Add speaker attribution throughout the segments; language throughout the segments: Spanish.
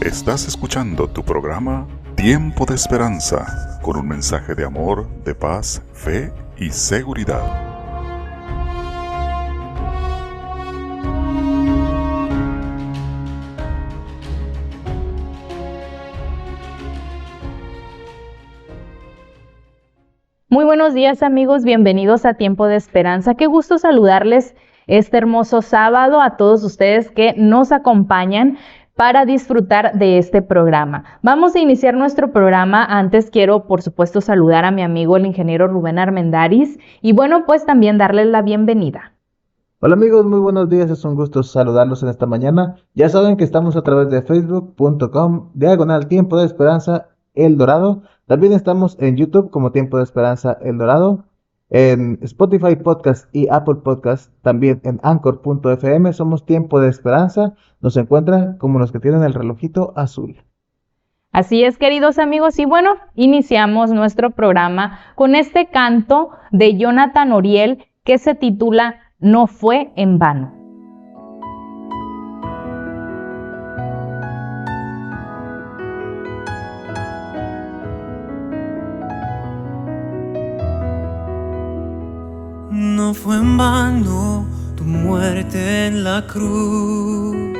Speaker 1: Estás escuchando tu programa Tiempo de Esperanza, con un mensaje de amor, de paz, fe y seguridad.
Speaker 2: Muy buenos días, amigos, bienvenidos a Tiempo de Esperanza. Qué gusto saludarles este hermoso sábado a todos ustedes que nos acompañan para disfrutar de este programa. Vamos a iniciar nuestro programa. Antes quiero, por supuesto, saludar a mi amigo el ingeniero Rubén Armendáriz y bueno, pues también darles la bienvenida.
Speaker 3: Hola amigos, muy buenos días, es un gusto saludarlos en esta mañana. Ya saben que estamos a través de facebook.com/Tiempo de Esperanza El Dorado. También estamos en YouTube como Tiempo de Esperanza El Dorado, en Spotify Podcast y Apple Podcast, también en Anchor.fm somos Tiempo de Esperanza. Nos encuentran como los que tienen el relojito azul.
Speaker 2: Así es, queridos amigos, y bueno, iniciamos nuestro programa con este canto de Jonathan Oriel que se titula No fue en vano.
Speaker 4: No fue en vano tu muerte en la cruz,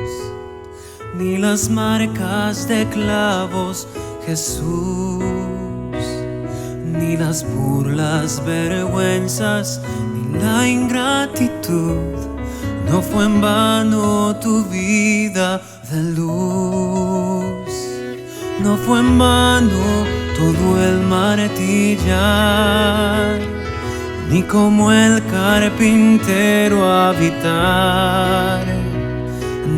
Speaker 4: ni las marcas de clavos, Jesús, ni las burlas, vergüenzas, ni la ingratitud. No fue en vano tu vida de luz. No fue en vano todo el martillar, ni como el carpintero habitar,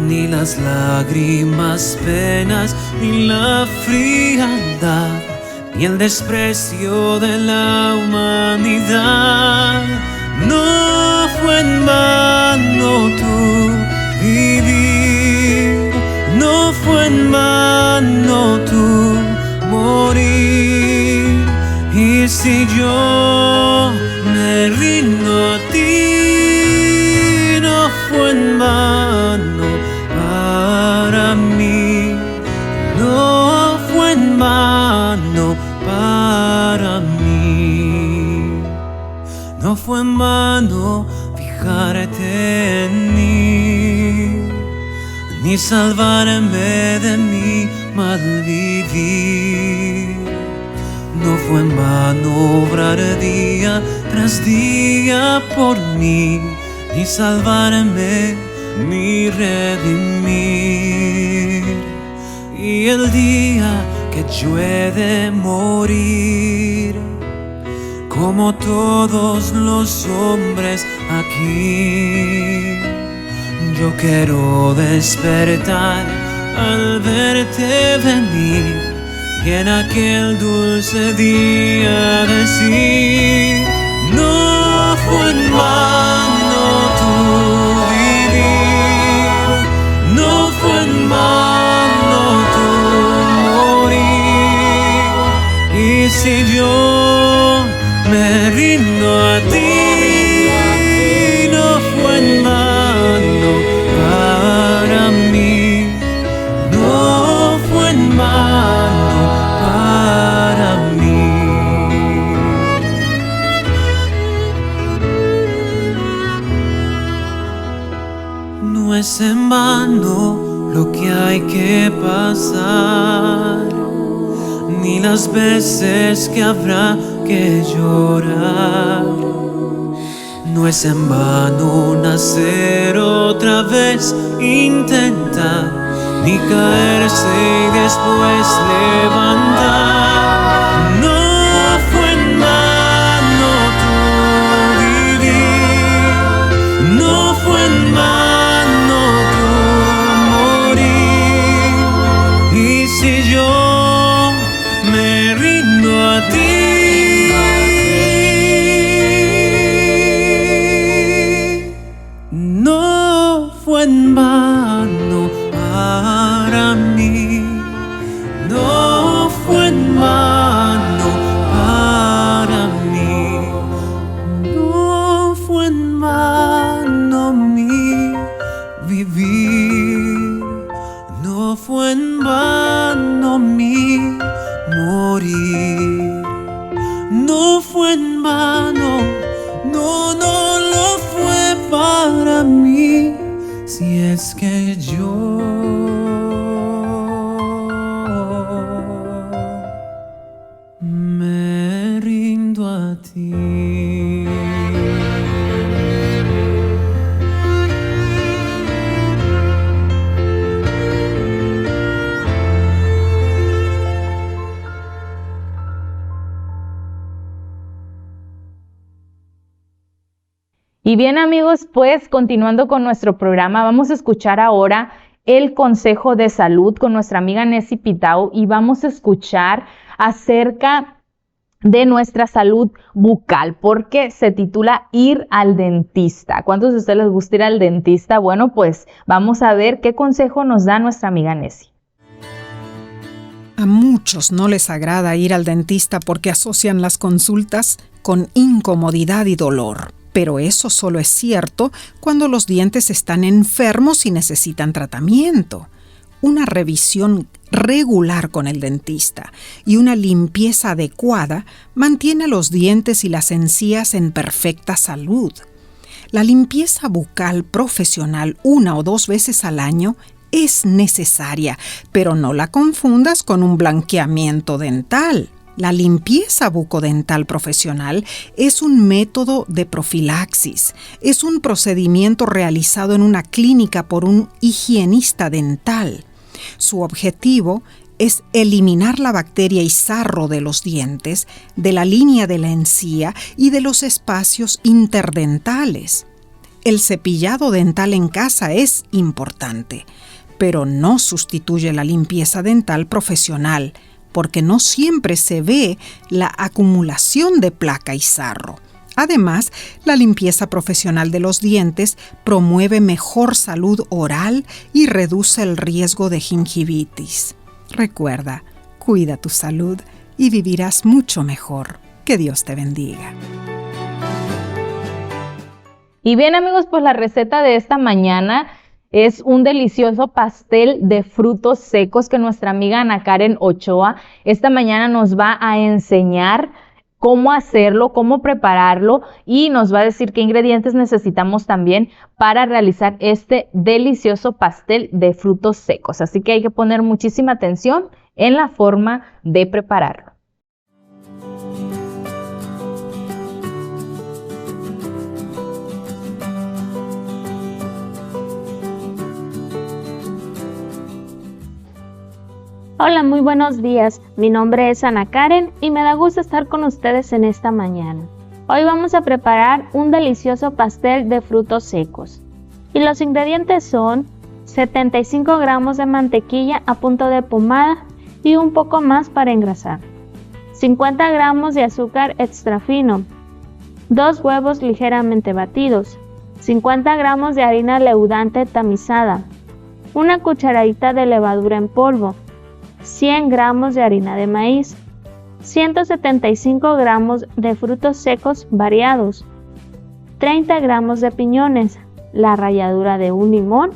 Speaker 4: ni las lágrimas, penas, ni la frialdad, ni el desprecio de la humanidad. No fue en vano tu vivir, no fue en vano tu morir. Y si yo me rindo a ti, no fue en vano para mí, no fue en vano para mí. No fue en vano fijarte en mí, ni salvarme de mi mal vivir. No fue en vano obrar día tras día por mí, ni salvarme, ni redimir. Y el día que yo he de morir, como todos los hombres aquí, yo quiero despertar al verte venir, y en aquel dulce día decir: no fue en vano tu vivir, no fue en vano tu morir. Y si yo me rindo a ti, no fue en vano para mí, no fue en vano para mí. No es en vano lo que hay que pasar, ni las veces que habrá que llorar. No es en vano nacer otra vez, intentar, ni caerse y después levantar. No fue en vano tu vivir, no fue en vano tu morir. Y si yo me rindo a ti, no fue en vano para mí, no fue en vano. No fue en vano, no lo fue para mí. Si es que yo me rindo a ti.
Speaker 2: Y bien amigos, pues continuando con nuestro programa, vamos a escuchar ahora el consejo de salud con nuestra amiga Nessie Pitao y vamos a escuchar acerca de nuestra salud bucal porque se titula Ir al dentista. ¿Cuántos de ustedes les gusta ir al dentista? Bueno, pues vamos a ver qué consejo nos da nuestra amiga Nessie.
Speaker 5: A muchos no les agrada ir al dentista porque asocian las consultas con incomodidad y dolor. Pero eso solo es cierto cuando los dientes están enfermos y necesitan tratamiento. Una revisión regular con el dentista y una limpieza adecuada mantiene los dientes y las encías en perfecta salud. La limpieza bucal profesional 1 o 2 veces al año es necesaria, pero no la confundas con un blanqueamiento dental. La limpieza bucodental profesional es un método de profilaxis. Es un procedimiento realizado en una clínica por un higienista dental. Su objetivo es eliminar la bacteria y sarro de los dientes, de la línea de la encía y de los espacios interdentales. El cepillado dental en casa es importante, pero no sustituye la limpieza dental profesional, porque no siempre se ve la acumulación de placa y sarro. Además, la limpieza profesional de los dientes promueve mejor salud oral y reduce el riesgo de gingivitis. Recuerda, cuida tu salud y vivirás mucho mejor. Que Dios te bendiga.
Speaker 2: Y bien amigos, pues la receta de esta mañana es un delicioso pastel de frutos secos que nuestra amiga Ana Karen Ochoa esta mañana nos va a enseñar cómo hacerlo, cómo prepararlo y nos va a decir qué ingredientes necesitamos también para realizar este delicioso pastel de frutos secos. Así que hay que poner muchísima atención en la forma de prepararlo.
Speaker 6: Hola, muy buenos días. Mi nombre es Ana Karen y me da gusto estar con ustedes en esta mañana. Hoy vamos a preparar un delicioso pastel de frutos secos. Y los ingredientes son 75 gramos de mantequilla a punto de pomada y un poco más para engrasar, 50 gramos de azúcar extra fino, 2 huevos ligeramente batidos, 50 gramos de harina leudante tamizada, una cucharadita de levadura en polvo, 100 gramos de harina de maíz, 175 gramos de frutos secos variados, 30 gramos de piñones, la ralladura de un limón,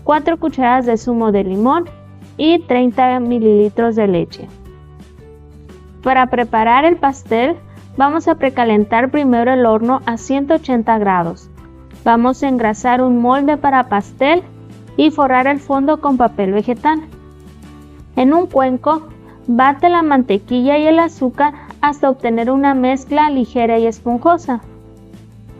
Speaker 6: 4 cucharadas de zumo de limón y 30 mililitros de leche. Para preparar el pastel, vamos a precalentar primero el horno a 180 grados. Vamos a engrasar un molde para pastel y forrar el fondo con papel vegetal. En un cuenco, bate la mantequilla y el azúcar hasta obtener una mezcla ligera y esponjosa.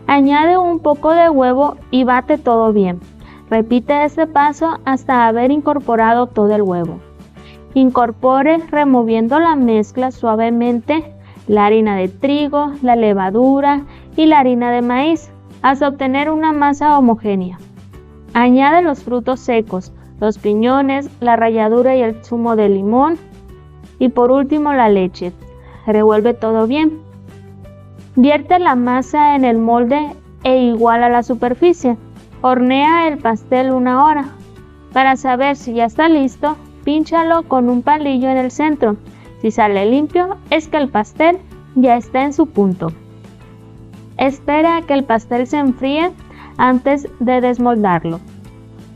Speaker 6: Añade un poco de huevo y bate todo bien. Repite este paso hasta haber incorporado todo el huevo. Incorpore removiendo la mezcla suavemente la harina de trigo, la levadura y la harina de maíz hasta obtener una masa homogénea. Añade los frutos secos, los piñones, la ralladura y el zumo de limón y por último la leche. Revuelve todo bien. Vierte la masa en el molde e iguala la superficie. Hornea el pastel 1 hora. Para saber si ya está listo, pínchalo con un palillo en el centro. Si sale limpio, es que el pastel ya está en su punto. Espera a que el pastel se enfríe antes de desmoldarlo.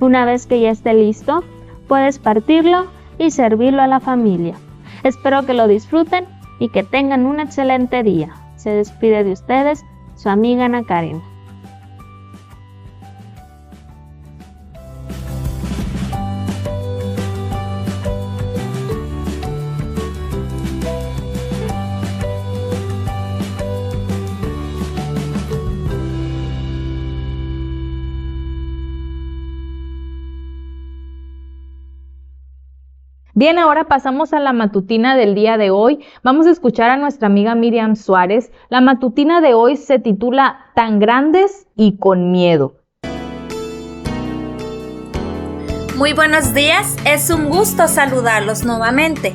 Speaker 6: Una vez que ya esté listo, puedes partirlo y servirlo a la familia. Espero que lo disfruten y que tengan un excelente día. Se despide de ustedes su amiga Ana Karen.
Speaker 2: Bien, ahora pasamos a la matutina del día de hoy. Vamos a escuchar a nuestra amiga Miriam Suárez. La matutina de hoy se titula Tan grandes y con miedo.
Speaker 7: Muy buenos días, es un gusto saludarlos nuevamente.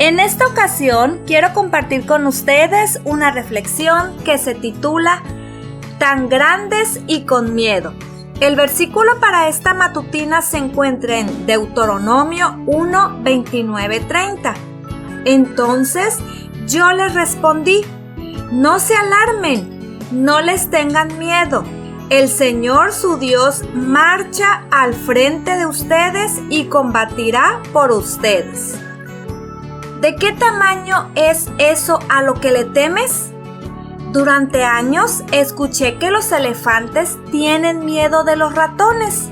Speaker 7: En esta ocasión quiero compartir con ustedes una reflexión que se titula Tan grandes y con miedo. El versículo para esta matutina se encuentra en Deuteronomio 1, 29, 30. Entonces yo les respondí, no se alarmen, no les tengan miedo. El Señor su Dios marcha al frente de ustedes y combatirá por ustedes. ¿De qué tamaño es eso a lo que le temes? Durante años escuché que los elefantes tienen miedo de los ratones,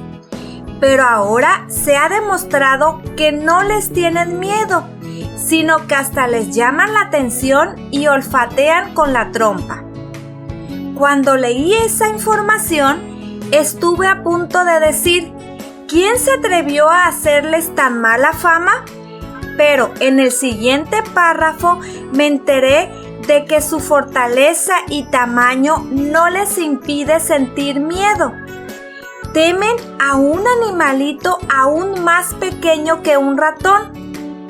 Speaker 7: pero ahora se ha demostrado que no les tienen miedo, sino que hasta les llaman la atención y olfatean con la trompa. Cuando leí esa información, estuve a punto de decir, ¿quién se atrevió a hacerles tan mala fama? Pero en el siguiente párrafo me enteré de que su fortaleza y tamaño no les impide sentir miedo. Temen a un animalito aún más pequeño que un ratón,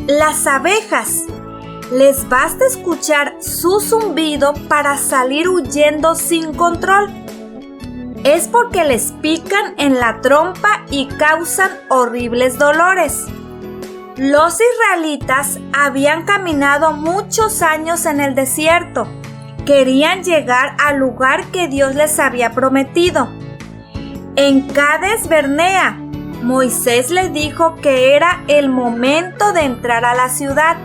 Speaker 7: las abejas. Les basta escuchar su zumbido para salir huyendo sin control. Es porque les pican en la trompa y causan horribles dolores. Los israelitas habían caminado muchos años en el desierto. Querían llegar al lugar que Dios les había prometido. En Cades Barnea, Moisés les dijo que era el momento de entrar a la ciudad.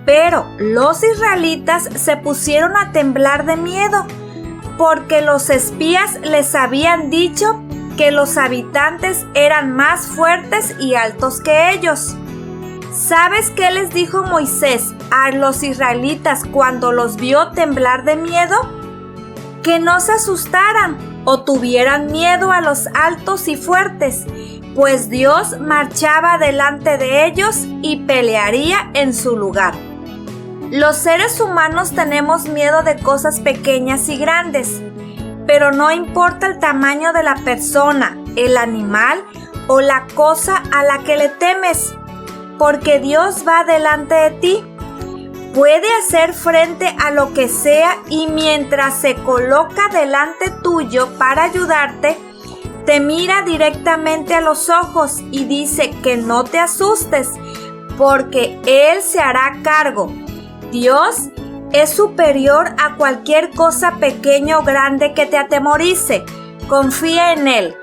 Speaker 7: Pero los israelitas se pusieron a temblar de miedo, porque los espías les habían dicho que los habitantes eran más fuertes y altos que ellos. ¿Sabes qué les dijo Moisés a los israelitas cuando los vio temblar de miedo? Que no se asustaran o tuvieran miedo a los altos y fuertes, pues Dios marchaba delante de ellos y pelearía en su lugar. Los seres humanos tenemos miedo de cosas pequeñas y grandes, pero no importa el tamaño de la persona, el animal o la cosa a la que le temes, porque Dios va delante de ti. Puede hacer frente a lo que sea y mientras se coloca delante tuyo para ayudarte, te mira directamente a los ojos y dice que no te asustes, porque Él se hará cargo. Dios es superior a cualquier cosa pequeña o grande que te atemorice. Confía en Él.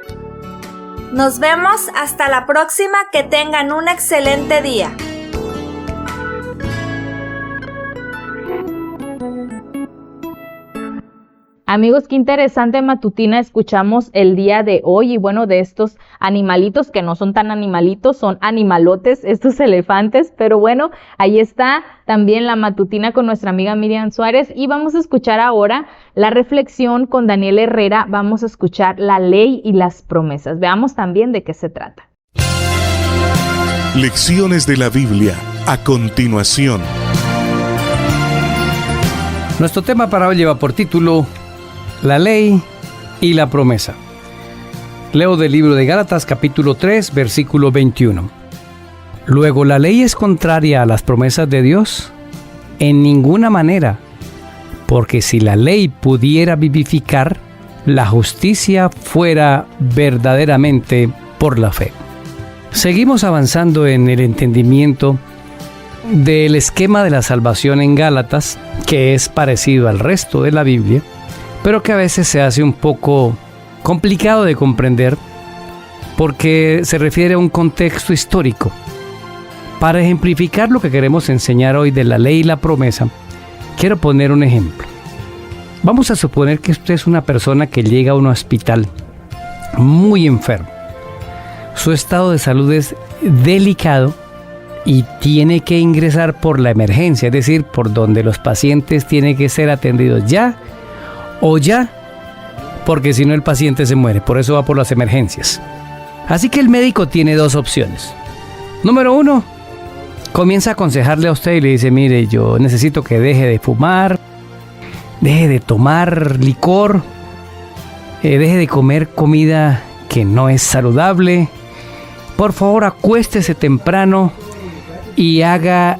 Speaker 7: Nos vemos hasta la próxima, que tengan un excelente día.
Speaker 2: Amigos, qué interesante matutina escuchamos el día de hoy y bueno, de estos animalitos que no son tan animalitos, son animalotes, estos elefantes, pero bueno, ahí está también la matutina con nuestra amiga Miriam Suárez y vamos a escuchar ahora la reflexión con Daniel Herrera, vamos a escuchar la ley y las promesas, veamos también de qué se trata.
Speaker 8: Lecciones de la Biblia, a continuación.
Speaker 9: Nuestro tema para hoy lleva por título La ley y la promesa. Leo del libro de Gálatas capítulo 3, versículo 21. Luego, ¿la ley es contraria a las promesas de Dios? En ninguna manera, porque si la ley pudiera vivificar, la justicia fuera verdaderamente por la fe. Seguimos avanzando en el entendimiento del esquema de la salvación en Gálatas, que es parecido al resto de la Biblia, pero que a veces se hace un poco complicado de comprender porque se refiere a un contexto histórico. Para ejemplificar lo que queremos enseñar hoy de la ley y la promesa, Quiero poner un ejemplo. Vamos a suponer que usted es una persona que llega a un hospital muy enfermo. Su estado de salud es delicado y tiene que ingresar por la emergencia, es decir, por donde los pacientes tienen que ser atendidos ya o ya, porque si no el paciente se muere. Por eso va por las emergencias. Así que el médico tiene dos opciones. Número 1, comienza a aconsejarle a usted y le dice: mire, yo necesito que deje de fumar, deje de tomar licor, deje de comer comida que no es saludable, por favor acuéstese temprano y haga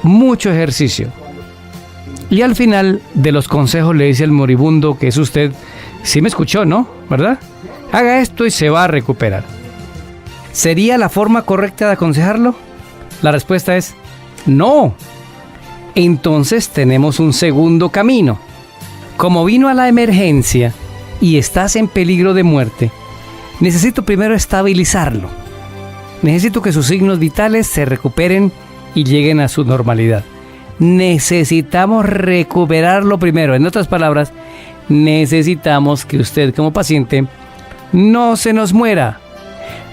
Speaker 9: mucho ejercicio. Y al final de los consejos le dice al moribundo, que es usted: sí me escuchó, ¿no? ¿Verdad? Haga esto y se va a recuperar. ¿Sería la forma correcta de aconsejarlo? La respuesta es no. Entonces tenemos un segundo camino. Como vino a la emergencia y estás en peligro de muerte, necesito primero estabilizarlo. Necesito que sus signos vitales se recuperen y lleguen a su normalidad. Necesitamos recuperarlo primero. En otras palabras, necesitamos que usted como paciente no se nos muera.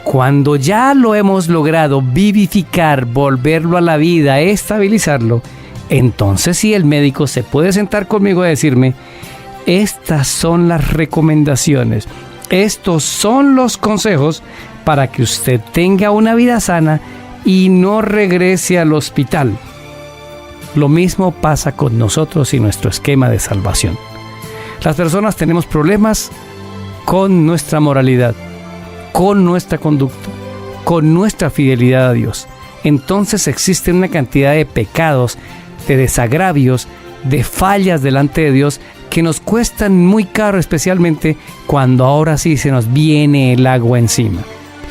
Speaker 9: Cuando ya lo hemos logrado vivificar, volverlo a la vida, estabilizarlo, entonces sí, el médico se puede sentar conmigo a decirme: estas son las recomendaciones, estos son los consejos para que usted tenga una vida sana y no regrese al hospital. Lo mismo pasa con nosotros y nuestro esquema de salvación. Las personas tenemos problemas con nuestra moralidad, con nuestra conducta, con nuestra fidelidad a Dios. Entonces existe una cantidad de pecados, de desagravios, de fallas delante de Dios que nos cuestan muy caro, especialmente cuando ahora sí se nos viene el agua encima.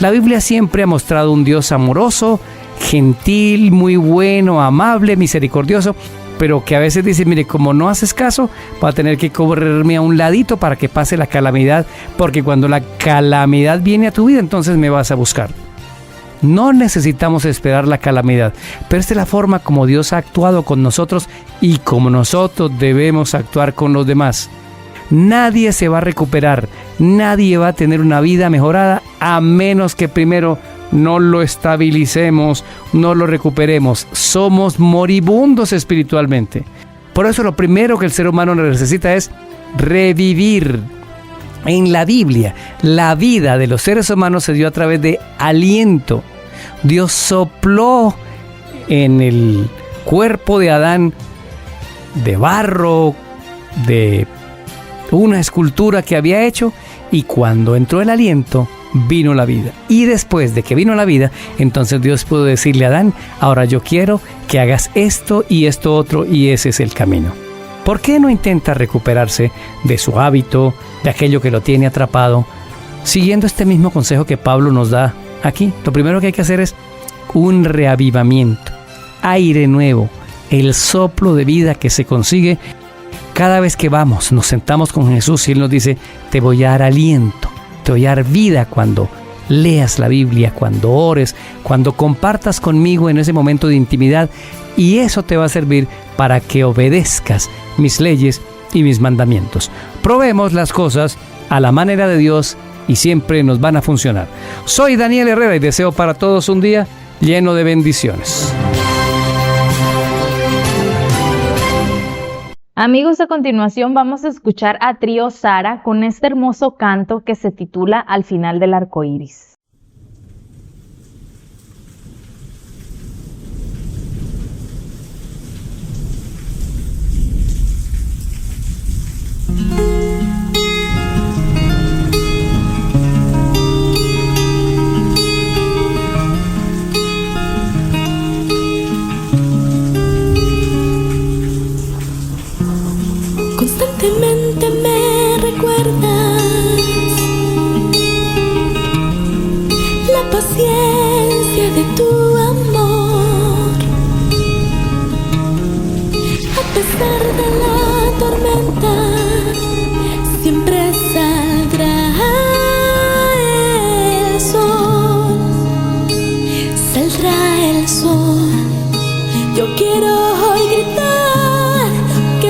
Speaker 9: La Biblia siempre ha mostrado un Dios amoroso, gentil, muy bueno, amable, misericordioso, pero que a veces dice: mire, como no haces caso, va a tener que correrme a un ladito para que pase la calamidad, porque cuando la calamidad viene a tu vida, entonces me vas a buscar. No necesitamos esperar la calamidad, pero esta es la forma como Dios ha actuado con nosotros y como nosotros debemos actuar con los demás. Nadie se va a recuperar, nadie va a tener una vida mejorada a menos que primero no lo estabilicemos, no lo recuperemos. Somos moribundos espiritualmente. Por eso lo primero que el ser humano necesita es revivir. En la Biblia, la vida de los seres humanos se dio a través de aliento. Dios sopló en el cuerpo de Adán de barro, de una escultura que había hecho, y cuando entró el aliento, vino la vida. Y después de que vino la vida, entonces Dios pudo decirle a Adán: ahora yo quiero que hagas esto y esto otro, y ese es el camino. ¿Por qué no intenta recuperarse de su hábito, de aquello que lo tiene atrapado, siguiendo este mismo consejo que Pablo nos da aquí? Lo primero que hay que hacer es un reavivamiento, aire nuevo, el soplo de vida que se consigue cada vez que vamos, nos sentamos con Jesús y Él nos dice: te voy a dar aliento, te voy a dar vida cuando leas la Biblia, cuando ores, cuando compartas conmigo en ese momento de intimidad, y eso te va a servir para que obedezcas mis leyes y mis mandamientos. Probemos las cosas a la manera de Dios y siempre nos van a funcionar. Soy Daniel Herrera y deseo para todos un día lleno de bendiciones.
Speaker 2: Amigos, a continuación vamos a escuchar a Trío Sara con este hermoso canto que se titula Al final del arco iris.
Speaker 10: Constantemente me recuerdas la paciencia de tu amor. A pesar de la tormenta, siempre saldrá el sol. Saldrá el sol. Yo quiero hoy gritar que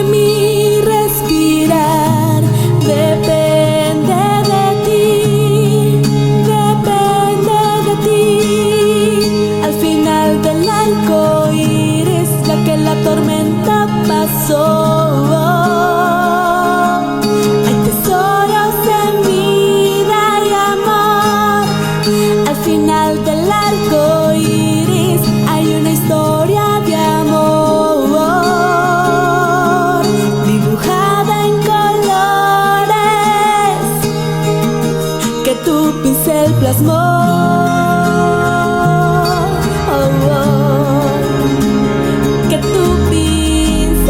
Speaker 10: que tu pincel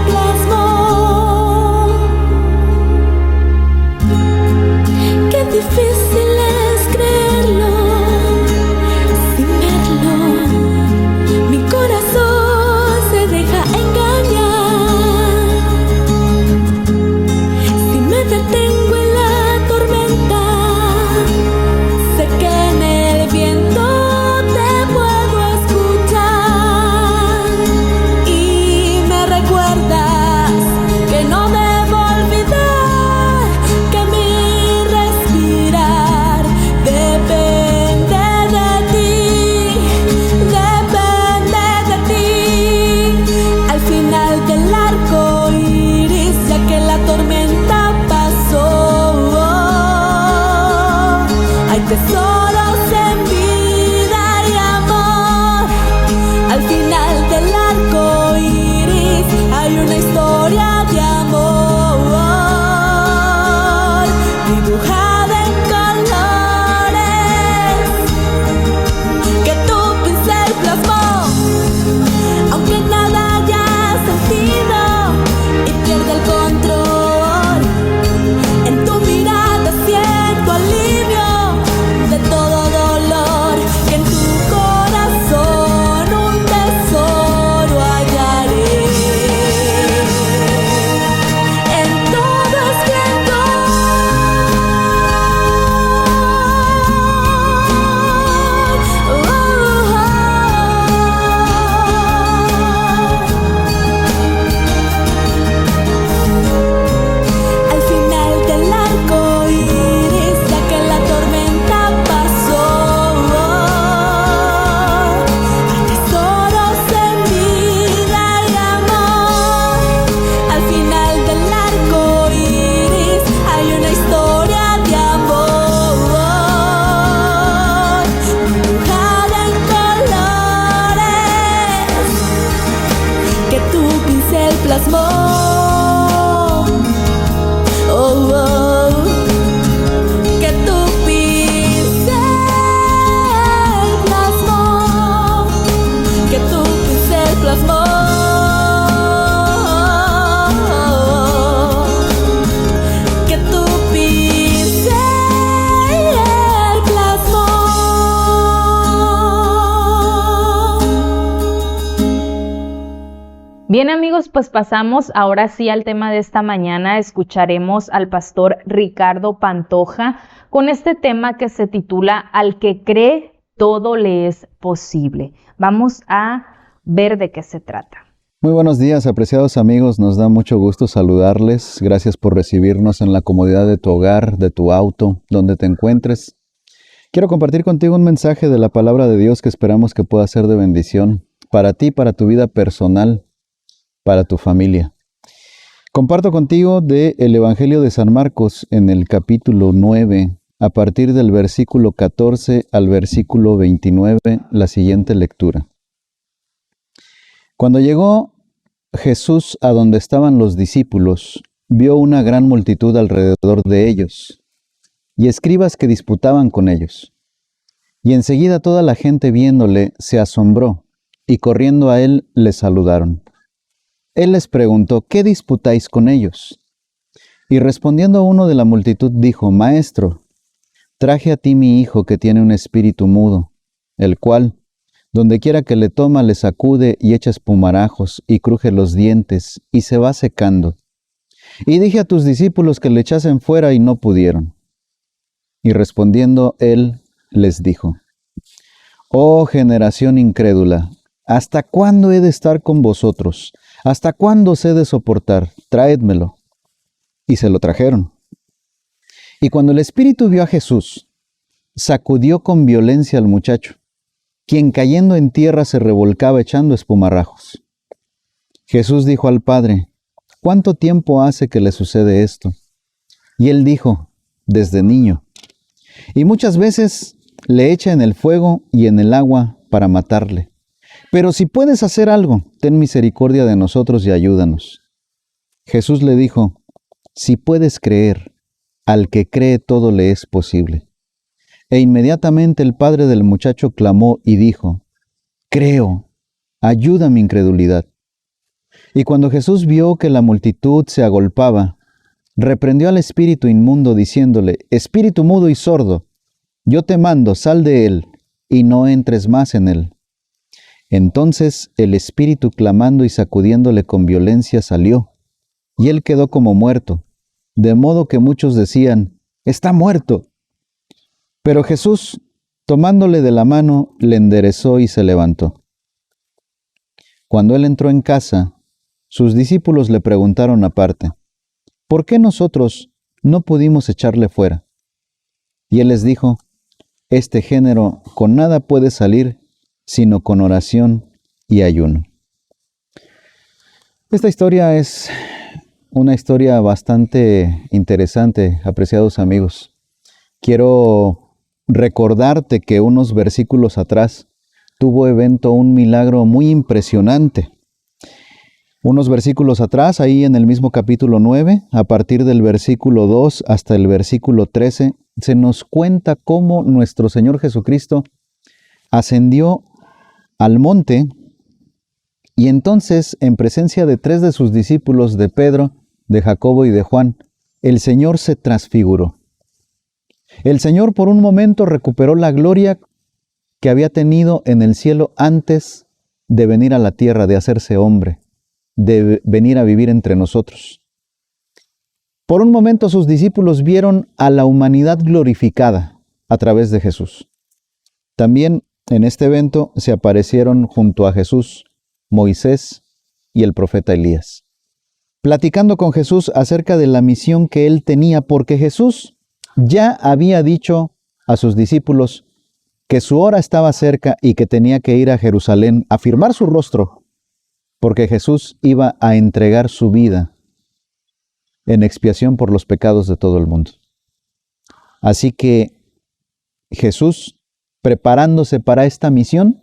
Speaker 10: plasmó. Qué difícil es creerlo sin verlo. Mi corazón se deja engañar. Si me detengo en la tormenta, sé que en el viento te puedo escuchar. Y me recuerdas que no debo olvidar que mi respirar depende de ti, depende de ti. Al final del arco iris, ya que la tormenta pasó, hay tesoros en vida y amor. Al final del arco iris hay una historia de amor, dibujada en colores que tu pincel plasmó. Aunque nada haya sentido y pierda el control, en tu mirada siento alivio de todo dolor. Que en tu corazón un tesoro hallaré. En todo esplendor, al final del arco iris, ya que la tormenta pasó, hay tesoros en vida y amor. Al final del arco iris hay una historia de amor, dibujada en colores que tu pincel plasmó. Que tu pincel plasmó, que tu pincel plasmó, que tu pincel plasmó.
Speaker 2: Bien amigos, pues pasamos ahora sí al tema de esta mañana. Escucharemos al pastor Ricardo Pantoja con este tema que se titula Al que cree, todo le es posible. Vamos a ver de qué se trata.
Speaker 11: Muy buenos días, apreciados amigos. Nos da mucho gusto saludarles. Gracias por recibirnos en la comodidad de tu hogar, de tu auto, donde te encuentres. Quiero compartir contigo un mensaje de la palabra de Dios que esperamos que pueda ser de bendición para ti, para tu vida personal, para tu familia. Comparto contigo del Evangelio de San Marcos en el capítulo 9, a partir del versículo 14 al versículo 29, la siguiente lectura. Cuando llegó Jesús a donde estaban los discípulos, vio una gran multitud alrededor de ellos, y escribas que disputaban con ellos. Y enseguida toda la gente viéndole se asombró, y corriendo a él le saludaron. Él les preguntó, ¿qué disputáis con ellos? Y respondiendo uno de la multitud dijo, Maestro, traje a ti mi hijo que tiene un espíritu mudo, el cual, donde quiera que le toma, le sacude y echa espumarajos y cruje los dientes y se va secando. Y dije a tus discípulos que le echasen fuera y no pudieron. Y respondiendo él les dijo, Oh generación incrédula, ¿hasta cuándo he de estar con vosotros? ¿Hasta cuándo os he de soportar? Traédmelo. Y se lo trajeron. Y cuando el espíritu vio a Jesús, sacudió con violencia al muchacho, quien cayendo en tierra se revolcaba echando espumarajos. Jesús dijo al padre, ¿cuánto tiempo hace que le sucede esto? Y él dijo, desde niño. Y muchas veces le echa en el fuego y en el agua para matarle. Pero si puedes hacer algo, ten misericordia de nosotros y ayúdanos. Jesús le dijo, si puedes creer, al que cree todo le es posible. E inmediatamente el padre del muchacho clamó y dijo: creo, ayuda mi incredulidad. Y cuando Jesús vio que la multitud se agolpaba, reprendió al espíritu inmundo diciéndole: espíritu mudo y sordo, yo te mando, sal de él, y no entres más en él. Entonces el espíritu, clamando y sacudiéndole con violencia, salió, y él quedó como muerto, de modo que muchos decían: está muerto. Pero Jesús, tomándole de la mano, le enderezó y se levantó. Cuando él entró en casa, sus discípulos le preguntaron aparte: ¿por qué nosotros no pudimos echarle fuera? Y él les dijo: este género con nada puede salir, sino con oración y ayuno. Esta historia es una historia bastante interesante, apreciados amigos. Quiero recordarte que unos versículos atrás tuvo evento un milagro muy impresionante. Unos versículos atrás, ahí en el mismo capítulo 9, a partir del versículo 2 hasta el versículo 13, se nos cuenta cómo nuestro Señor Jesucristo ascendió al monte y entonces, en presencia de 3 de sus discípulos, de Pedro, de Jacobo y de Juan, el Señor se transfiguró. El Señor por un momento recuperó la gloria que había tenido en el cielo antes de venir a la tierra, de hacerse hombre, de venir a vivir entre nosotros. Por un momento sus discípulos vieron a la humanidad glorificada a través de Jesús. También en este evento se aparecieron junto a Jesús Moisés y el profeta Elías, platicando con Jesús acerca de la misión que él tenía, porque Jesús ya había dicho a sus discípulos que su hora estaba cerca y que tenía que ir a Jerusalén a firmar su rostro, porque Jesús iba a entregar su vida en expiación por los pecados de todo el mundo. Así que Jesús, preparándose para esta misión,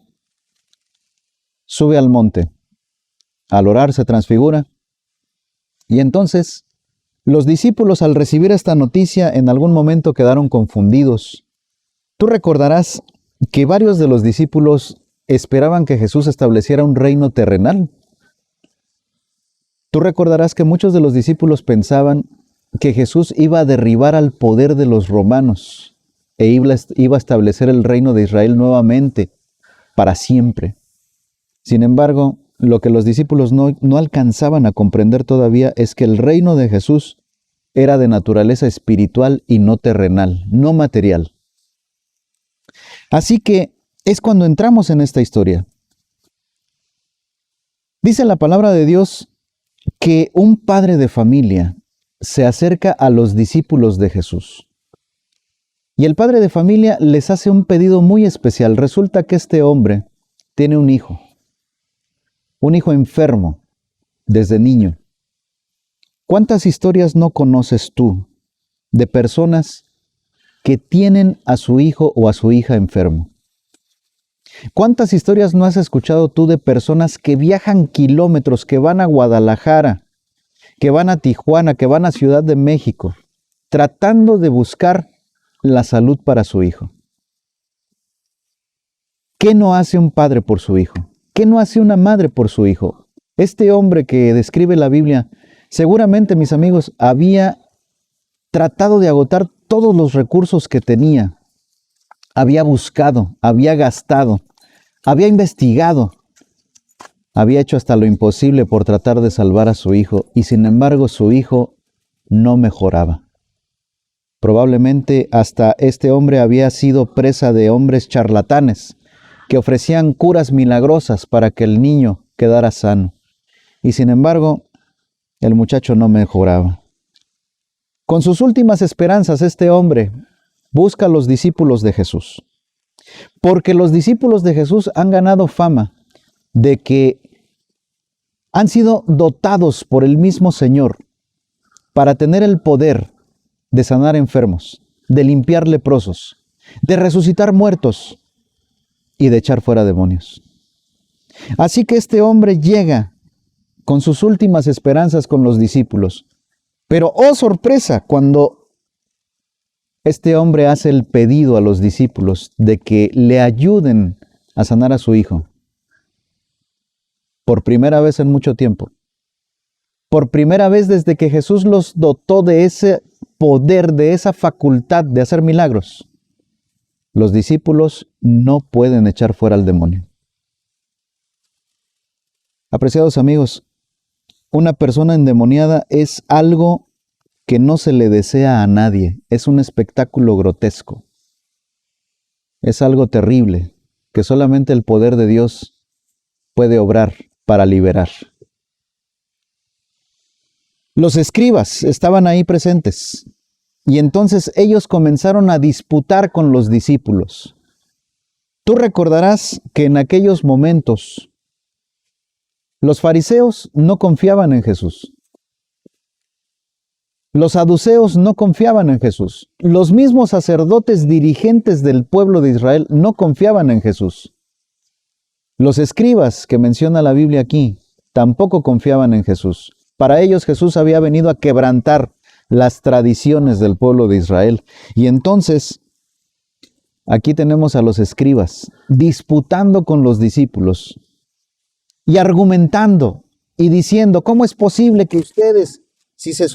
Speaker 11: sube al monte. Al orar se transfigura y entonces los discípulos, al recibir esta noticia, en algún momento quedaron confundidos. Tú recordarás que varios de los discípulos esperaban que Jesús estableciera un reino terrenal. Tú recordarás que muchos de los discípulos pensaban que Jesús iba a derribar al poder de los romanos e iba a establecer el reino de Israel nuevamente, para siempre. Sin embargo, lo que los discípulos no alcanzaban a comprender todavía es que el reino de Jesús era de naturaleza espiritual y no terrenal, no material. Así que es cuando entramos en esta historia. Dice la palabra de Dios que un padre de familia se acerca a los discípulos de Jesús. Y el padre de familia les hace un pedido muy especial. Resulta que este hombre tiene un hijo enfermo desde niño. ¿Cuántas historias no conoces tú de personas que tienen a su hijo o a su hija enfermo? ¿Cuántas historias no has escuchado tú de personas que viajan kilómetros, que van a Guadalajara, que van a Tijuana, que van a Ciudad de México, tratando de buscar la salud para su hijo? ¿Qué no hace un padre por su hijo? ¿Qué no hace una madre por su hijo? Este hombre que describe la Biblia, seguramente, mis amigos, había tratado de agotar todos los recursos que tenía. Había buscado, había gastado, había investigado, había hecho hasta lo imposible por tratar de salvar a su hijo, y sin embargo su hijo no mejoraba. Probablemente hasta este hombre había sido presa de hombres charlatanes que ofrecían curas milagrosas para que el niño quedara sano. Y sin embargo, el muchacho no mejoraba. Con sus últimas esperanzas, este hombre busca a los discípulos de Jesús. Porque los discípulos de Jesús han ganado fama de que han sido dotados por el mismo Señor para tener el poder de sanar enfermos, de limpiar leprosos, de resucitar muertos y de echar fuera demonios. Así que este hombre llega con sus últimas esperanzas con los discípulos. Pero, ¡oh sorpresa!, cuando este hombre hace el pedido a los discípulos de que le ayuden a sanar a su hijo. Por primera vez en mucho tiempo. Por primera vez desde que Jesús los dotó de ese poder, de esa facultad de hacer milagros, los discípulos no pueden echar fuera al demonio. Apreciados amigos, una persona endemoniada es algo que no se le desea a nadie. Es un espectáculo grotesco. Es algo terrible que solamente el poder de Dios puede obrar para liberar. Los escribas estaban ahí presentes y entonces ellos comenzaron a disputar con los discípulos. Tú recordarás que en aquellos momentos los fariseos no confiaban en Jesús. Los saduceos no confiaban en Jesús. Los mismos sacerdotes dirigentes del pueblo de Israel no confiaban en Jesús. Los escribas que menciona la Biblia aquí tampoco confiaban en Jesús. Para ellos Jesús había venido a quebrantar las tradiciones del pueblo de Israel. Y entonces, aquí tenemos a los escribas disputando con los discípulos y argumentando y diciendo, ¿cómo es posible que ustedes, si se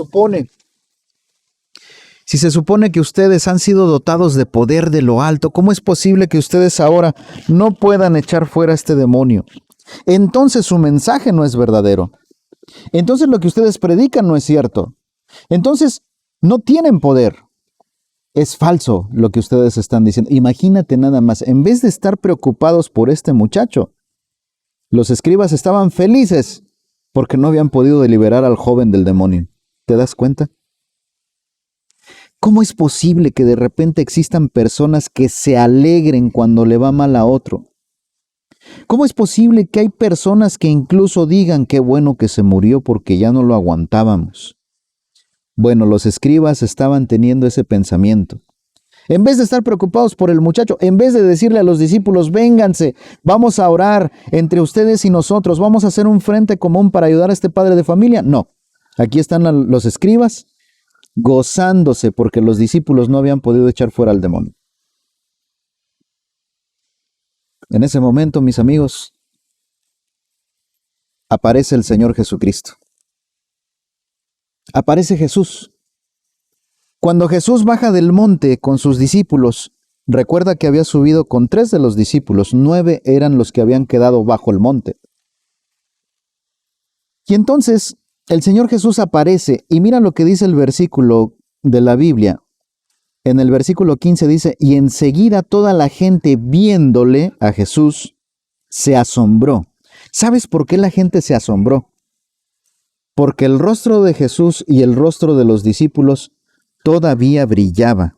Speaker 11: supone que ustedes han sido dotados de poder de lo alto, ¿cómo es posible que ustedes ahora no puedan echar fuera a este demonio? Entonces su mensaje no es verdadero. Entonces lo que ustedes predican no es cierto. Entonces no tienen poder. Es falso lo que ustedes están diciendo. Imagínate nada más, en vez de estar preocupados por este muchacho, los escribas estaban felices porque no habían podido liberar al joven del demonio. ¿Te das cuenta? ¿Cómo es posible que de repente existan personas que se alegren cuando le va mal a otro? ¿Cómo es posible que hay personas que incluso digan qué bueno que se murió porque ya no lo aguantábamos? Bueno, los escribas estaban teniendo ese pensamiento. En vez de estar preocupados por el muchacho, en vez de decirle a los discípulos, vénganse, vamos a orar entre ustedes y nosotros, vamos a hacer un frente común para ayudar a este padre de familia. No, aquí están los escribas gozándose porque los discípulos no habían podido echar fuera al demonio. En ese momento, mis amigos, aparece el Señor Jesucristo. Aparece Jesús. Cuando Jesús baja del monte con sus discípulos, recuerda que había subido con 3 de los discípulos, 9 eran los que habían quedado bajo el monte. Y entonces el Señor Jesús aparece y mira lo que dice el versículo de la Biblia. En el versículo 15 dice, y enseguida toda la gente viéndole a Jesús se asombró. ¿Sabes por qué la gente se asombró? Porque el rostro de Jesús y el rostro de los discípulos todavía brillaba.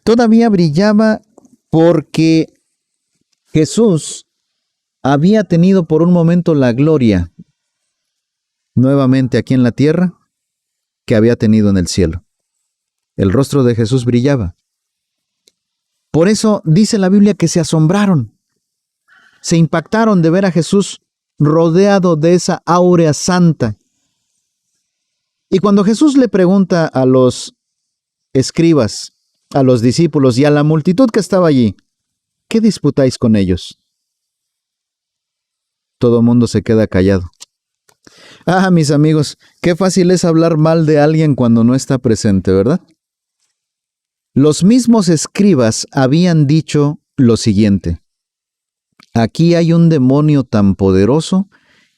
Speaker 11: Todavía brillaba porque Jesús había tenido por un momento la gloria nuevamente aquí en la tierra que había tenido en el cielo. El rostro de Jesús brillaba. Por eso dice la Biblia que se asombraron, se impactaron de ver a Jesús rodeado de esa áurea santa. Y cuando Jesús le pregunta a los escribas, a los discípulos y a la multitud que estaba allí, ¿qué disputáis con ellos? Todo el mundo se queda callado. Ah, mis amigos, qué fácil es hablar mal de alguien cuando no está presente, ¿verdad? Los mismos escribas habían dicho lo siguiente: aquí hay un demonio tan poderoso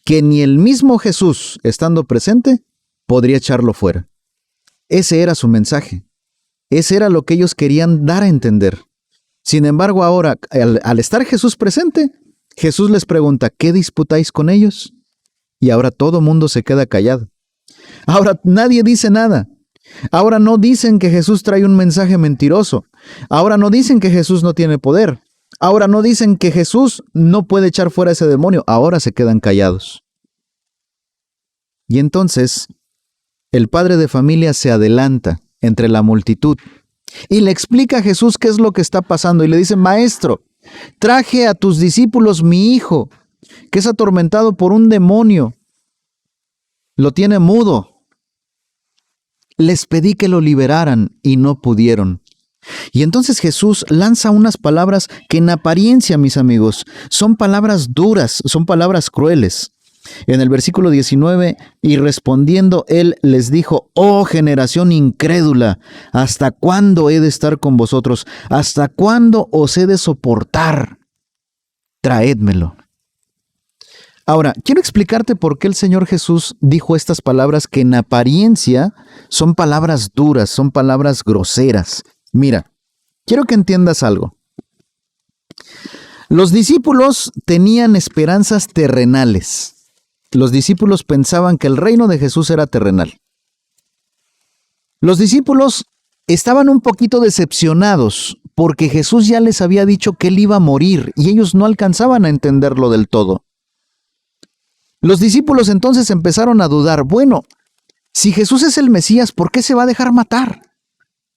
Speaker 11: que ni el mismo Jesús, estando presente, podría echarlo fuera. Ese era su mensaje. Ese era lo que ellos querían dar a entender. Sin embargo, ahora, al estar Jesús presente, Jesús les pregunta, ¿qué disputáis con ellos? Y ahora todo mundo se queda callado. Ahora nadie dice nada. Ahora no dicen que Jesús trae un mensaje mentiroso. Ahora no dicen que Jesús no tiene poder. Ahora no dicen que Jesús no puede echar fuera ese demonio. Ahora se quedan callados. Y entonces, el padre de familia se adelanta entre la multitud y le explica a Jesús qué es lo que está pasando. Y le dice, Maestro, traje a tus discípulos mi hijo, que es atormentado por un demonio. Lo tiene mudo. Les pedí que lo liberaran y no pudieron. Y entonces Jesús lanza unas palabras que en apariencia, mis amigos, son palabras duras, son palabras crueles. En el versículo 19, y respondiendo él les dijo: «Oh generación incrédula, ¿hasta cuándo he de estar con vosotros? ¿Hasta cuándo os he de soportar? Traédmelo». Ahora, quiero explicarte por qué el Señor Jesús dijo estas palabras que en apariencia son palabras duras, son palabras groseras. Mira, quiero que entiendas algo. Los discípulos tenían esperanzas terrenales. Los discípulos pensaban que el reino de Jesús era terrenal. Los discípulos estaban un poquito decepcionados porque Jesús ya les había dicho que él iba a morir y ellos no alcanzaban a entenderlo del todo. Los discípulos entonces empezaron a dudar: bueno, si Jesús es el Mesías, ¿por qué se va a dejar matar?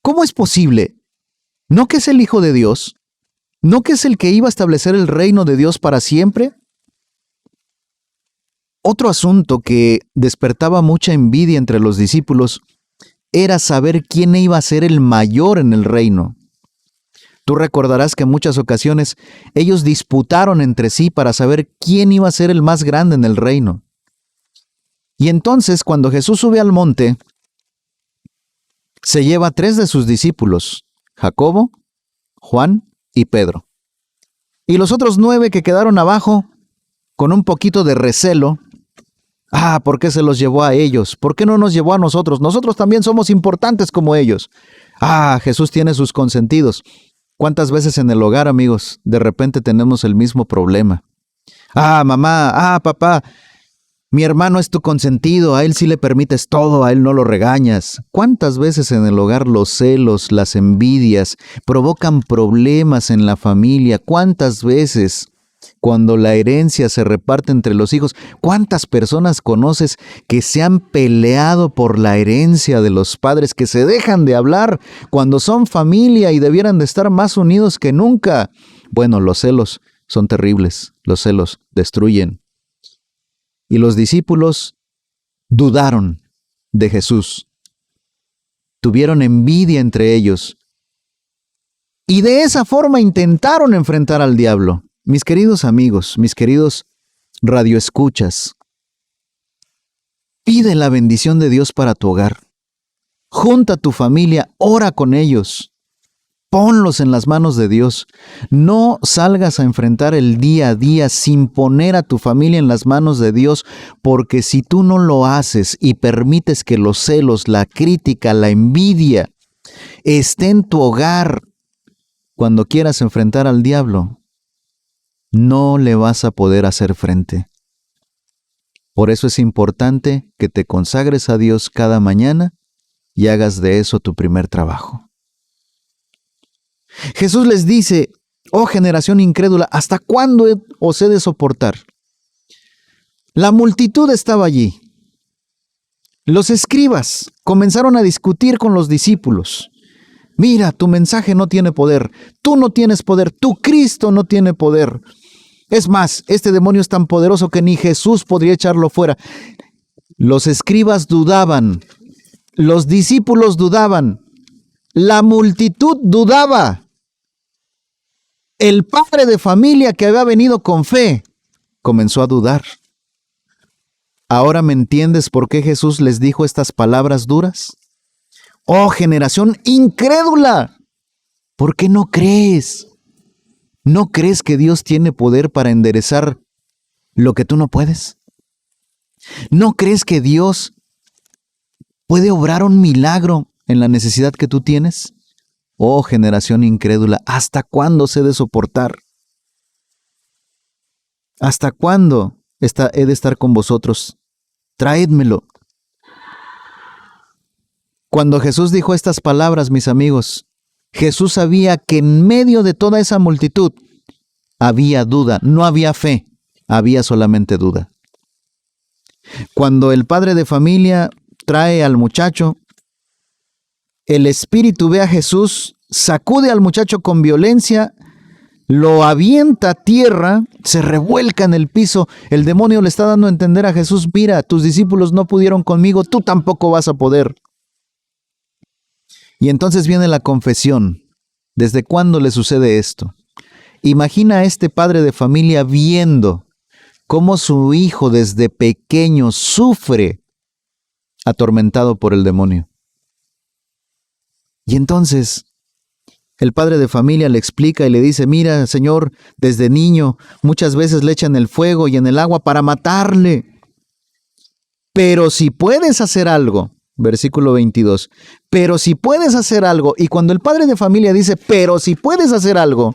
Speaker 11: ¿Cómo es posible? ¿No que es el Hijo de Dios? ¿No que es el que iba a establecer el reino de Dios para siempre? Otro asunto que despertaba mucha envidia entre los discípulos era saber quién iba a ser el mayor en el reino. Tú recordarás que en muchas ocasiones ellos disputaron entre sí para saber quién iba a ser el más grande en el reino. Y entonces, cuando Jesús sube al monte, se lleva a 3 de sus discípulos, Jacobo, Juan y Pedro. Y los otros 9 que quedaron abajo, con un poquito de recelo: ¿por qué se los llevó a ellos? ¿Por qué no nos llevó a nosotros? Nosotros también somos importantes como ellos. Jesús tiene sus consentidos. ¿Cuántas veces en el hogar, amigos, de repente tenemos el mismo problema? Mamá, papá, mi hermano es tu consentido, a él sí le permites todo, a él no lo regañas. ¿Cuántas veces en el hogar los celos, las envidias provocan problemas en la familia? ¿Cuántas veces cuando la herencia se reparte entre los hijos, cuántas personas conoces que se han peleado por la herencia de los padres, que se dejan de hablar cuando son familia y debieran de estar más unidos que nunca? Bueno, los celos son terribles, los celos destruyen. Y los discípulos dudaron de Jesús, tuvieron envidia entre ellos y de esa forma intentaron enfrentar al diablo. Mis queridos amigos, mis queridos radioescuchas, pide la bendición de Dios para tu hogar. Junta a tu familia, ora con ellos. Ponlos en las manos de Dios. No salgas a enfrentar el día a día sin poner a tu familia en las manos de Dios, porque si tú no lo haces y permites que los celos, la crítica, la envidia esté en tu hogar, cuando quieras enfrentar al diablo, no le vas a poder hacer frente. Por eso es importante que te consagres a Dios cada mañana y hagas de eso tu primer trabajo. Jesús les dice: «Oh generación incrédula, ¿hasta cuándo os he de soportar?». La multitud estaba allí. Los escribas comenzaron a discutir con los discípulos: «Mira, tu mensaje no tiene poder, tú no tienes poder, tu Cristo no tiene poder. Es más, este demonio es tan poderoso que ni Jesús podría echarlo fuera». Los escribas dudaban, los discípulos dudaban, la multitud dudaba. El padre de familia que había venido con fe comenzó a dudar. ¿Ahora me entiendes por qué Jesús les dijo estas palabras duras? «Oh generación incrédula, ¿por qué no crees? ¿No crees que Dios tiene poder para enderezar lo que tú no puedes? ¿No crees que Dios puede obrar un milagro en la necesidad que tú tienes? Oh generación incrédula, ¿hasta cuándo se he de soportar? ¿Hasta cuándo he de estar con vosotros? Traédmelo». Cuando Jesús dijo estas palabras, mis amigos, Jesús sabía que en medio de toda esa multitud había duda, no había fe, había solamente duda. Cuando el padre de familia trae al muchacho, el espíritu ve a Jesús, sacude al muchacho con violencia, lo avienta a tierra, se revuelca en el piso. El demonio le está dando a entender a Jesús: «Mira, tus discípulos no pudieron conmigo, tú tampoco vas a poder». Y entonces viene la confesión. ¿Desde cuándo le sucede esto? Imagina a este padre de familia viendo cómo su hijo desde pequeño sufre atormentado por el demonio. Y entonces el padre de familia le explica y le dice, mira, Señor, desde niño muchas veces le echan el fuego y en el agua para matarle. Pero si puedes hacer algo, versículo 22, pero si puedes hacer algo, y cuando el padre de familia dice, pero si puedes hacer algo,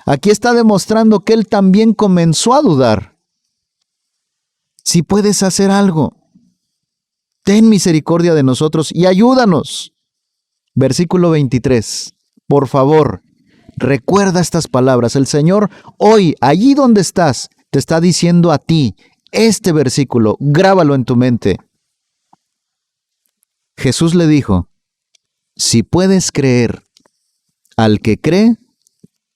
Speaker 11: aquí está demostrando que él también comenzó a dudar. Si puedes hacer algo, ten misericordia de nosotros y ayúdanos. Versículo 23. Por favor, recuerda estas palabras. El Señor hoy, allí donde estás, te está diciendo a ti este versículo. Grábalo en tu mente. Jesús le dijo, si puedes creer, al que cree,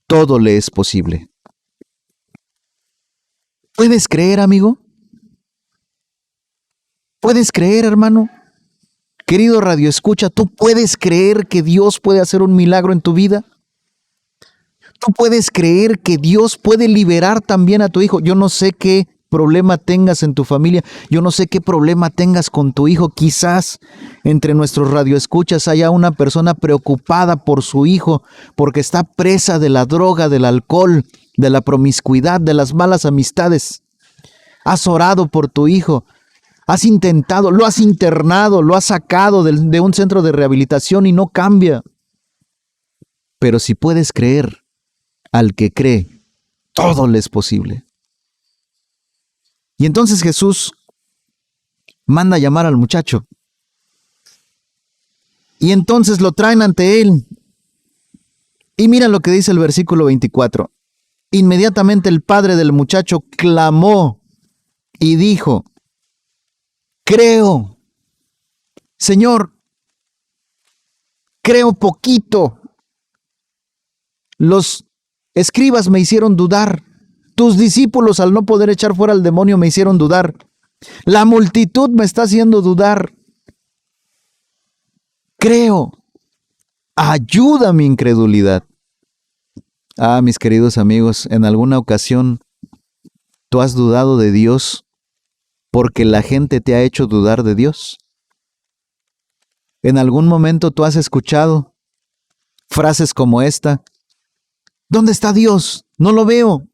Speaker 11: todo le es posible. ¿Puedes creer, amigo? ¿Puedes creer, hermano? Querido Radio Escucha, ¿tú puedes creer que Dios puede hacer un milagro en tu vida? ¿Tú puedes creer que Dios puede liberar también a tu hijo? Yo no sé qué problema tengas en tu familia, yo no sé qué problema tengas con tu hijo. Quizás entre nuestros radioescuchas haya una persona preocupada por su hijo, porque está presa de la droga, del alcohol, de la promiscuidad, de las malas amistades. Has orado por tu hijo. Has intentado, lo has internado, lo has sacado de un centro de rehabilitación y no cambia. Pero si puedes creer, al que cree, todo le es posible. Y entonces Jesús manda a llamar al muchacho. Y entonces lo traen ante él. Y mira lo que dice el versículo 24. Inmediatamente el padre del muchacho clamó y dijo, creo, Señor, creo poquito. Los escribas me hicieron dudar. Tus discípulos, al no poder echar fuera al demonio, me hicieron dudar. La multitud me está haciendo dudar. Creo. Ayuda mi incredulidad. Ah, mis queridos amigos, en alguna ocasión, ¿tú has dudado de Dios porque la gente te ha hecho dudar de Dios? ¿En algún momento tú has escuchado frases como esta? ¿Dónde está Dios? No lo veo.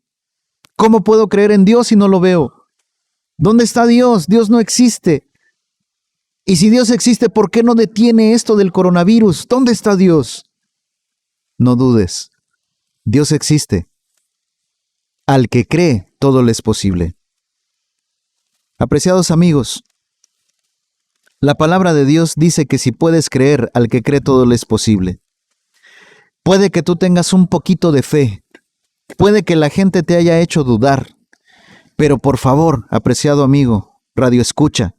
Speaker 11: ¿Cómo puedo creer en Dios si no lo veo? ¿Dónde está Dios? Dios no existe. Y si Dios existe, ¿por qué no detiene esto del coronavirus? ¿Dónde está Dios? No dudes. Dios existe. Al que cree, todo le es posible. Apreciados amigos, la palabra de Dios dice que si puedes creer, al que cree todo le es posible. Puede que tú tengas un poquito de fe, puede que la gente te haya hecho dudar, pero por favor, apreciado amigo, Radio Escucha,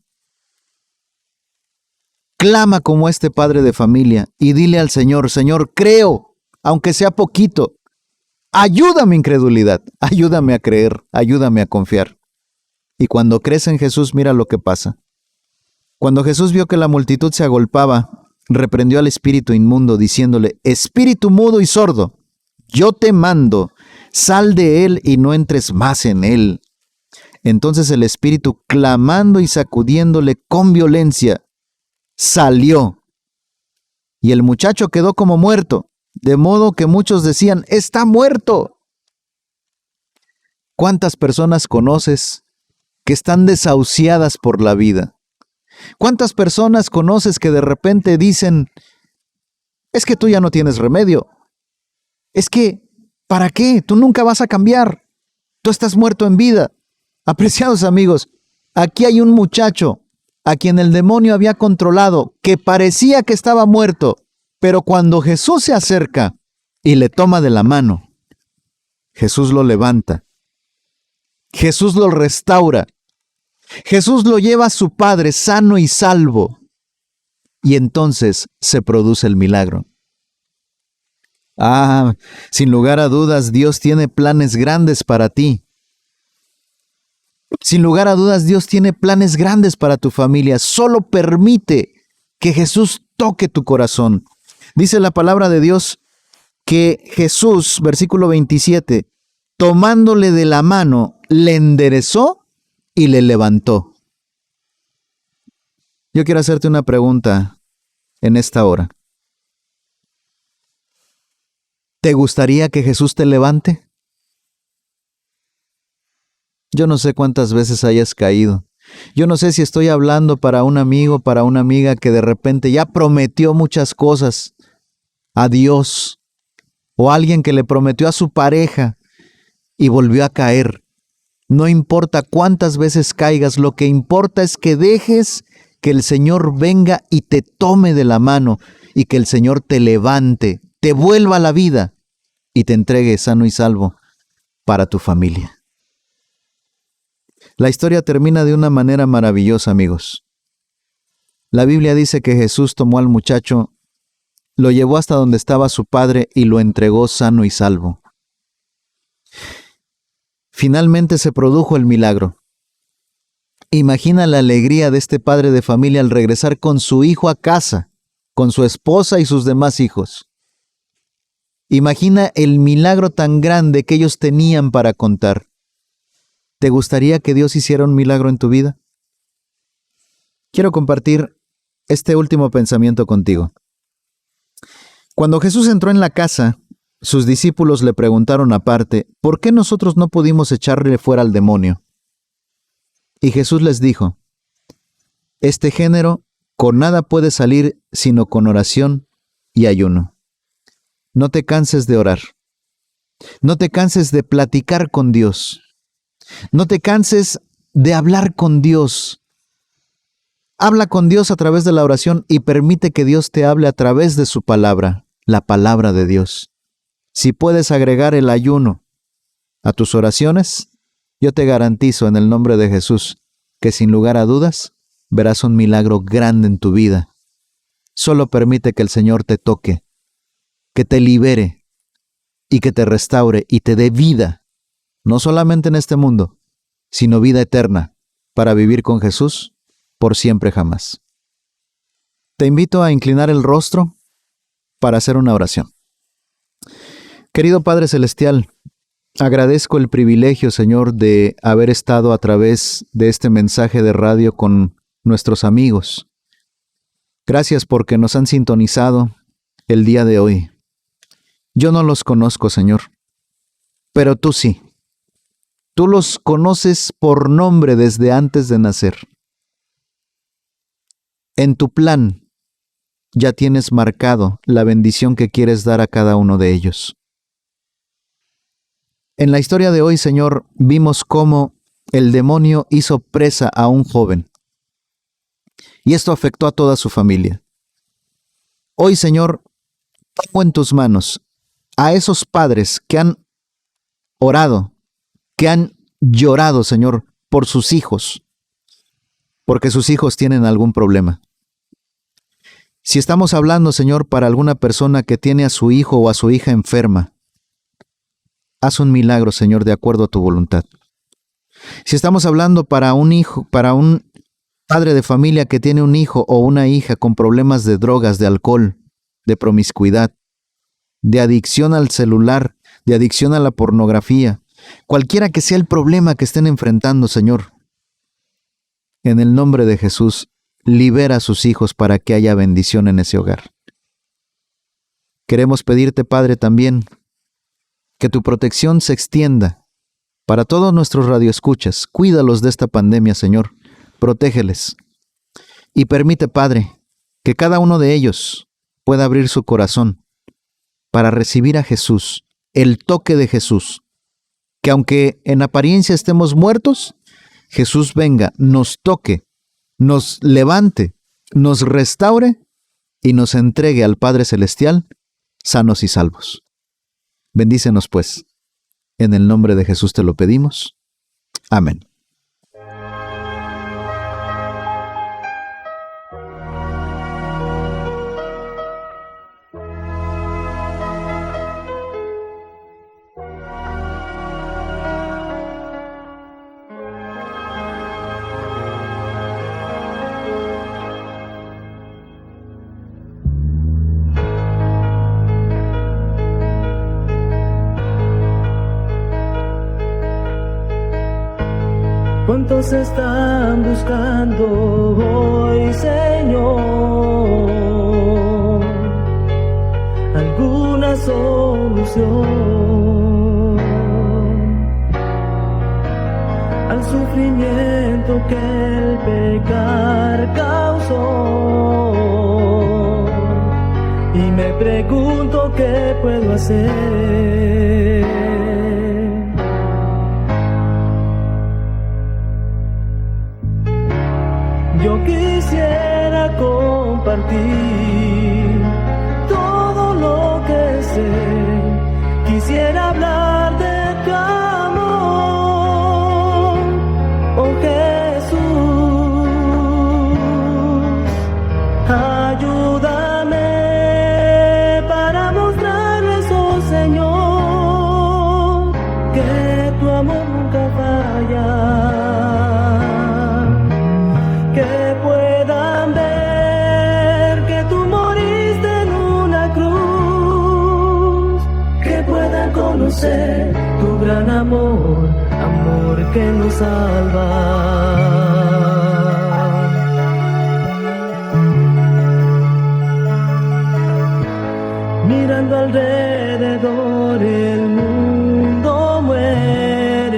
Speaker 11: clama como este padre de familia y dile al Señor, Señor, creo, aunque sea poquito, ayuda mi incredulidad, ayúdame a creer, ayúdame a confiar. Y cuando crees en Jesús, mira lo que pasa. Cuando Jesús vio que la multitud se agolpaba, reprendió al espíritu inmundo, diciéndole, espíritu mudo y sordo, yo te mando, sal de él y no entres más en él. Entonces el espíritu, clamando y sacudiéndole con violencia, salió. Y el muchacho quedó como muerto, de modo que muchos decían, está muerto. ¿Cuántas personas conoces que están desahuciadas por la vida? ¿Cuántas personas conoces que de repente dicen, es que tú ya no tienes remedio? Es que, ¿para qué? Tú nunca vas a cambiar. Tú estás muerto en vida. Apreciados amigos, aquí hay un muchacho a quien el demonio había controlado, que parecía que estaba muerto, pero cuando Jesús se acerca y le toma de la mano, Jesús lo levanta. Jesús lo restaura. Jesús lo lleva a su Padre sano y salvo. Y entonces se produce el milagro. Ah, sin lugar a dudas, Dios tiene planes grandes para ti. Sin lugar a dudas, Dios tiene planes grandes para tu familia. Solo permite que Jesús toque tu corazón. Dice la palabra de Dios que Jesús, versículo 27, tomándole de la mano, le enderezó y le levantó. Yo quiero hacerte una pregunta en esta hora. ¿Te gustaría que Jesús te levante? Yo no sé cuántas veces hayas caído. Yo no sé si estoy hablando para un amigo, para una amiga que de repente ya prometió muchas cosas a Dios, o alguien que le prometió a su pareja y volvió a caer. No importa cuántas veces caigas, lo que importa es que dejes que el Señor venga y te tome de la mano y que el Señor te levante, te vuelva a la vida y te entregue sano y salvo para tu familia. La historia termina de una manera maravillosa, amigos. La Biblia dice que Jesús tomó al muchacho, lo llevó hasta donde estaba su padre y lo entregó sano y salvo. Finalmente se produjo el milagro. Imagina la alegría de este padre de familia al regresar con su hijo a casa, con su esposa y sus demás hijos. Imagina el milagro tan grande que ellos tenían para contar. ¿Te gustaría que Dios hiciera un milagro en tu vida? Quiero compartir este último pensamiento contigo. Cuando Jesús entró en la casa, sus discípulos le preguntaron aparte, ¿por qué nosotros no pudimos echarle fuera al demonio? Y Jesús les dijo, este género con nada puede salir sino con oración y ayuno. No te canses de orar. No te canses de platicar con Dios. No te canses de hablar con Dios. Habla con Dios a través de la oración y permite que Dios te hable a través de su palabra, la palabra de Dios. Si puedes agregar el ayuno a tus oraciones, yo te garantizo en el nombre de Jesús que sin lugar a dudas verás un milagro grande en tu vida. Solo permite que el Señor te toque, que te libere y que te restaure y te dé vida. No solamente en este mundo, sino vida eterna, para vivir con Jesús por siempre jamás. Te invito a inclinar el rostro para hacer una oración. Querido Padre Celestial, agradezco el privilegio, Señor, de haber estado a través de este mensaje de radio con nuestros amigos. Gracias porque nos han sintonizado el día de hoy. Yo no los conozco, Señor, pero tú sí. Tú los conoces por nombre desde antes de nacer. En tu plan ya tienes marcado la bendición que quieres dar a cada uno de ellos. En la historia de hoy, Señor, vimos cómo el demonio hizo presa a un joven. Y esto afectó a toda su familia. Hoy, Señor, pongo en tus manos a esos padres que han orado, que han llorado, Señor, por sus hijos, porque sus hijos tienen algún problema. Si estamos hablando, Señor, para alguna persona que tiene a su hijo o a su hija enferma, haz un milagro, Señor, de acuerdo a tu voluntad. Si estamos hablando para un hijo, para un padre de familia que tiene un hijo o una hija con problemas de drogas, de alcohol, de promiscuidad, de adicción al celular, de adicción a la pornografía, cualquiera que sea el problema que estén enfrentando, Señor, en el nombre de Jesús, libera a sus hijos para que haya bendición en ese hogar. Queremos pedirte, Padre, también que tu protección se extienda para todos nuestros radioescuchas. Cuídalos de esta pandemia, Señor. Protégeles. Y permite, Padre, que cada uno de ellos pueda abrir su corazón para recibir a Jesús, el toque de Jesús. Que aunque en apariencia estemos muertos, Jesús venga, nos toque, nos levante, nos restaure y nos entregue al Padre Celestial sanos y salvos. Bendícenos pues. En el nombre de Jesús te lo pedimos. Amén.
Speaker 4: ¿Cuántos están buscando hoy, Señor, alguna solución al sufrimiento que el pecar causó? Y me pregunto qué puedo hacer. Yo quisiera compartir todo lo que sé, quisiera hablar de tu amor, oh Jesús, ayúdame para mostrarles, oh Señor, que tu amor nunca falla. Que puedan ver que tú moriste en una cruz, que puedan conocer tu gran amor, amor que nos salva. Mirando alrededor el mundo muere.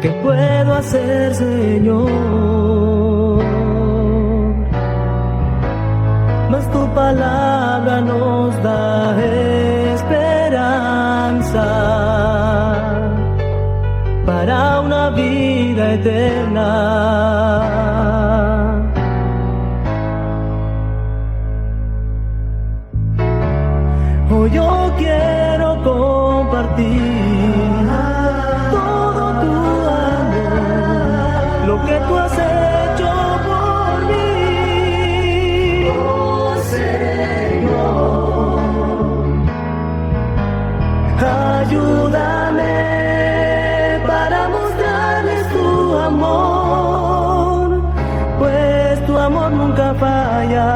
Speaker 4: ¿Qué puedo hacer, Señor? Mas tu palabra nos da esperanza para una vida eterna. Hoy yo quiero compartir lo que tú has hecho por mí, oh Señor. Ayúdame para mostrarles tu amor, pues tu amor nunca falla.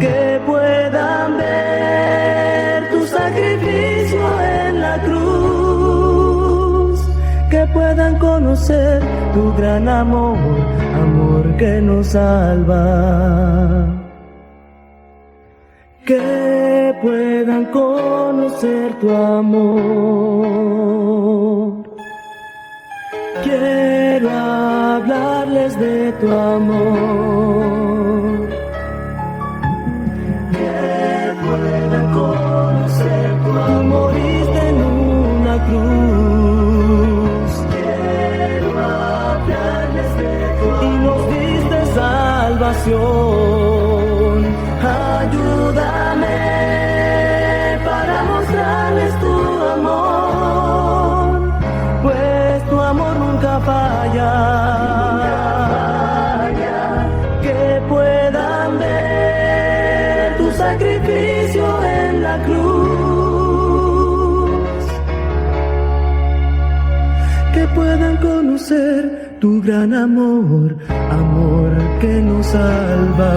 Speaker 4: Que puedan ver tu sacrificio en la cruz, que puedan conocer tu gran amor, amor que nos salva. Que puedan conocer tu amor. Quiero hablarles de tu amor. Que puedan conocer tu amor. Moriste en una cruz. Y nos diste salvación. Ayúdame para mostrarles tu amor, pues tu amor nunca falla. Que puedan ver tu sacrificio en la cruz, que puedan conocer tu gran amor, amor que nos salva.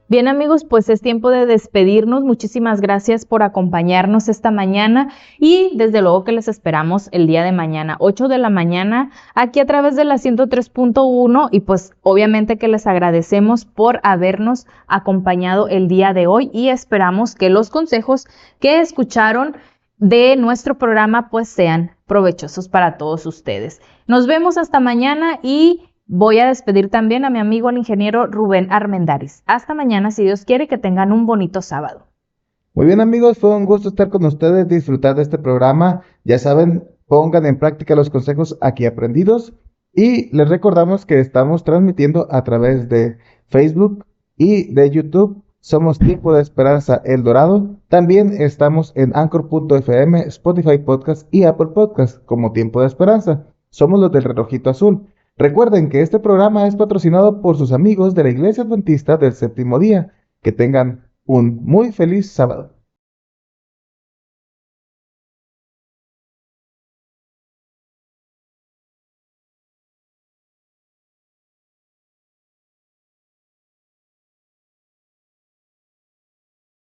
Speaker 2: Bien amigos, pues es tiempo de despedirnos. Muchísimas gracias por acompañarnos esta mañana y desde luego que les esperamos el día de mañana, 8 de la mañana, aquí a través de la 103.1 y pues obviamente que les agradecemos por habernos acompañado el día de hoy y esperamos que los consejos que escucharon de nuestro programa pues sean provechosos para todos ustedes. Nos vemos hasta mañana y voy a despedir también a mi amigo el ingeniero Rubén Armendáriz. Hasta mañana, si Dios quiere, que tengan un bonito sábado.
Speaker 3: Muy bien amigos, fue un gusto estar con ustedes, disfrutar de este programa. Ya saben, pongan en práctica los consejos aquí aprendidos Y les recordamos que estamos transmitiendo a través de Facebook y de YouTube. Somos Tiempo de Esperanza El Dorado. También estamos en Anchor.fm, Spotify Podcast y Apple Podcast como Tiempo de Esperanza. Somos los del relojito azul. Recuerden que este programa es patrocinado por sus amigos de la Iglesia Adventista del Séptimo Día. Que tengan un muy feliz sábado.